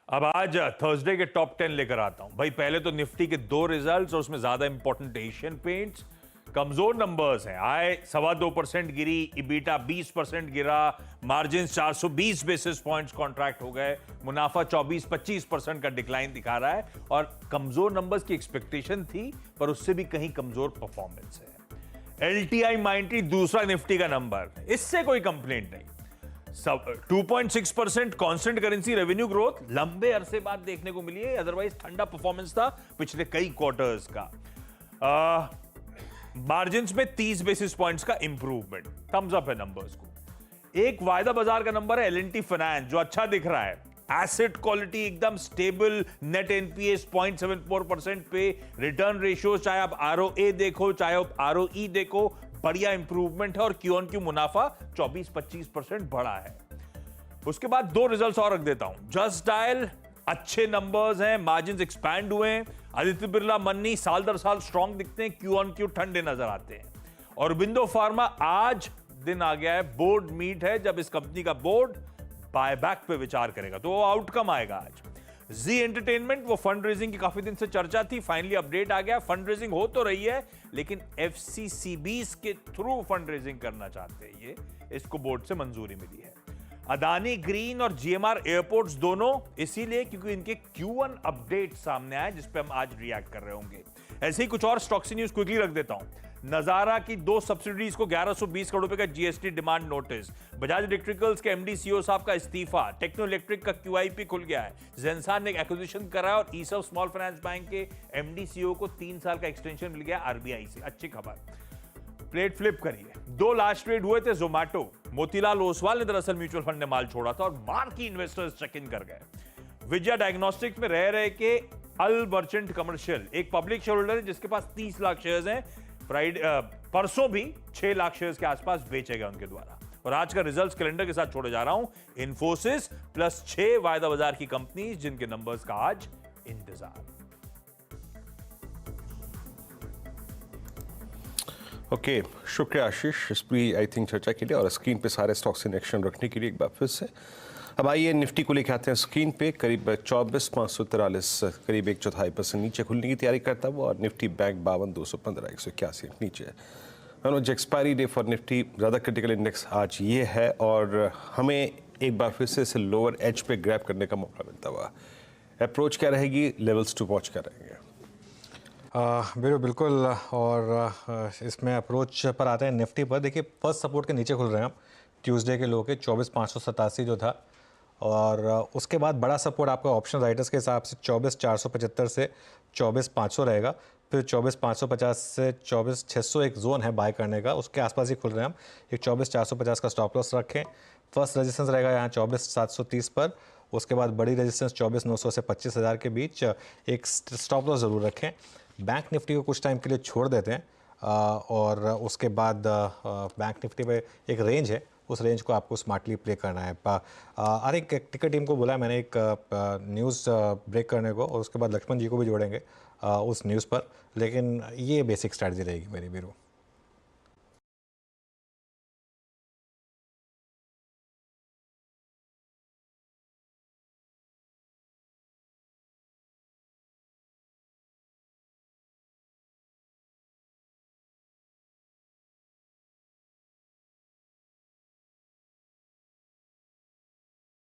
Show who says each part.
Speaker 1: अब आज थर्सडे के टॉप 10 लेकर आता हूं भाई। पहले तो निफ्टी के दो रिजल्ट्स और उसमें ज्यादा इंपॉर्टेंट एशियन पेंट्स कमजोर नंबर्स हैं। आय 2.25% गिरी, इबीटा 20% गिरा, मार्जिन 420 बेसिस पॉइंट्स कॉन्ट्रैक्ट हो गए, मुनाफा 24-25% का डिक्लाइन दिखा रहा है और कमजोर नंबर्स की एक्सपेक्टेशन थी पर उससे भी कहीं कमजोर परफॉर्मेंस है। एलटीआई 90 दूसरा निफ्टी का नंबर, इससे कोई कंप्लेंट नहीं। सब 2.6% कांस्टेंट करेंसी रेवेन्यू ग्रोथ लंबे अरसे बाद देखने को मिली है, अदरवाइज ठंडा परफॉर्मेंस था पिछले कई क्वार्टर्स का। मार्जिन्स में 30 बेसिस पॉइंट्स का इंप्रूवमेंट, थम्स अप है नंबर्स को। एक वायदा बाजार का नंबर है एल&टी फाइनेंस जो अच्छा दिख रहा है। एसेट क्वालिटी एकदम स्टेबल, नेट एनपीए 0.74% पे, रिटर्न रेशियो चाहे आप आरओए देखो चाहे आप आरओई देखो बढ़िया इंप्रूवमेंट है और क्यू ऑन क्यू मुनाफा 24-25% बढ़ा है। उसके बाद दो रिजल्ट्स और रख देता हूं। जस्ट डायल अच्छे नंबर्स हैं, मार्जिन्स एक्सपैंड हुए हैं। आदित्य बिरला मन्नी साल दर साल स्ट्रॉन्ग दिखते हैं, क्यू ऑन क्यू ठंडे नजर आते हैं। और बिंदो फार्मा आज दिन आ गया है, बोर्ड मीट है जब इस कंपनी का बोर्ड बायबैक पे विचार करेगा, तो वो आउटकम आएगा आज। जी एंटरटेनमेंट, वो फंड रेजिंग की काफी दिन से चर्चा थी, फाइनली अपडेट आ गया। फंड रेजिंग हो तो रही है लेकिन एफसीसीबीज के थ्रू फंड रेजिंग करना चाहते हैं ये, इसको बोर्ड से मंजूरी मिली है। अदानी ग्रीन और जीएमआर एयरपोर्ट्स दोनों इसीलिए क्योंकि इनके Q1 अपडेट सामने आए जिस पे हम आज रिएक्ट कर रहे होंगे। ऐसे ही कुछ और स्टॉक्स न्यूज क्विकली रख देता हूं। नजारा की दो सब्सिडीज को 1120 करोड़ रुपए का GST demand notice, Bajaj electricals के एमडी सीईओ साहब का इस्तीफा, टेक्नो इलेक्ट्रिक का क्यूआईपी खुल गया है, जेंसान ने एक्विजिशन करा और ईसब स्मॉल फाइनेंस बैंक के एमडी सीईओ को 3 साल का एक्सटेंशन मिल गया आरबीआई से, अच्छी खबर। प्लेट फ्लिप करिए, दो लास्ट ट्रेड हुए थे जोमैटो, मोतीलाल ओसवाल ने दरअसल म्यूचुअल फंड ने माल छोड़ा था और मार्की इन्वेस्टर्स चेक इन कर गए। विजया डायग्नोस्टिक्स में रह रहे के अल मर्चेंट कमर्शियल एक पब्लिक शेयर होल्डर है जिसके पास 30 लाख शेयर्स हैं। फ्राइडे परसों भी 6 लाख शेयर्स के आसपास बेचे गए उनके द्वारा। और आज का रिजल्ट्स कैलेंडर के साथ छोड़े जा रहा हूं, इन्फोसिस प्लस 6 वायदा बाजार की कंपनी जिनके नंबर्स का आज इंतजार।
Speaker 2: ओके, शुक्रिया आशीष इस पूरी आई थिंक चर्चा के लिए और स्क्रीन पे सारे स्टॉक्स इन एक्शन रखने के लिए एक बार फिर से। अब आइए निफ्टी को लेकर आते हैं स्क्रीन पे। करीब 24,543 करीब 1/4% नीचे खुलने की तैयारी करता हुआ और निफ्टी बैंक 52,215 181 नीचे है। Manoj, expiry day for Nifty ज़्यादा क्रिटिकल इंडेक्स आज ये है और हमें एक बार फिर से इसे लोअर एज पे ग्रैब करने का मौका मिलता हुआ। अप्रोच क्या रहेगी, लेवल्स टू वॉच क्या रहेंगे?
Speaker 3: बिल्कुल। और इसमें अप्रोच पर आते हैं निफ्टी पर। देखिए, फर्स्ट सपोर्ट के नीचे खुल रहे हैं हम ट्यूसडे के लो के 24,587 जो था, और उसके बाद बड़ा सपोर्ट आपका ऑप्शन राइटर्स के हिसाब से 24,475 से 24,500 रहेगा। फिर 24,550 से 24,600 एक जोन है बाय करने का, उसके आसपास ही खुल रहे हैं हम। एक 24,450 का स्टॉप लॉस रखें। फर्स्ट रेजिस्टेंस रहेगा यहाँ 24,730 पर। उसके बाद बड़ी रेजिस्टेंस 24,900 से 25,000 के बीच एक स्टॉप लॉस ज़रूर रखें। बैंक निफ्टी को कुछ टाइम के लिए छोड़ देते हैं और उसके बाद बैंक निफ्टी पे एक रेंज है, उस रेंज को आपको स्मार्टली प्ले करना है। अरे एक टिकर टीम को बोला मैंने एक न्यूज़ ब्रेक करने को, और उसके बाद लक्ष्मण जी को भी जोड़ेंगे उस न्यूज़ पर। लेकिन ये बेसिक स्ट्रैटेजी रहेगी मेरी बीरू।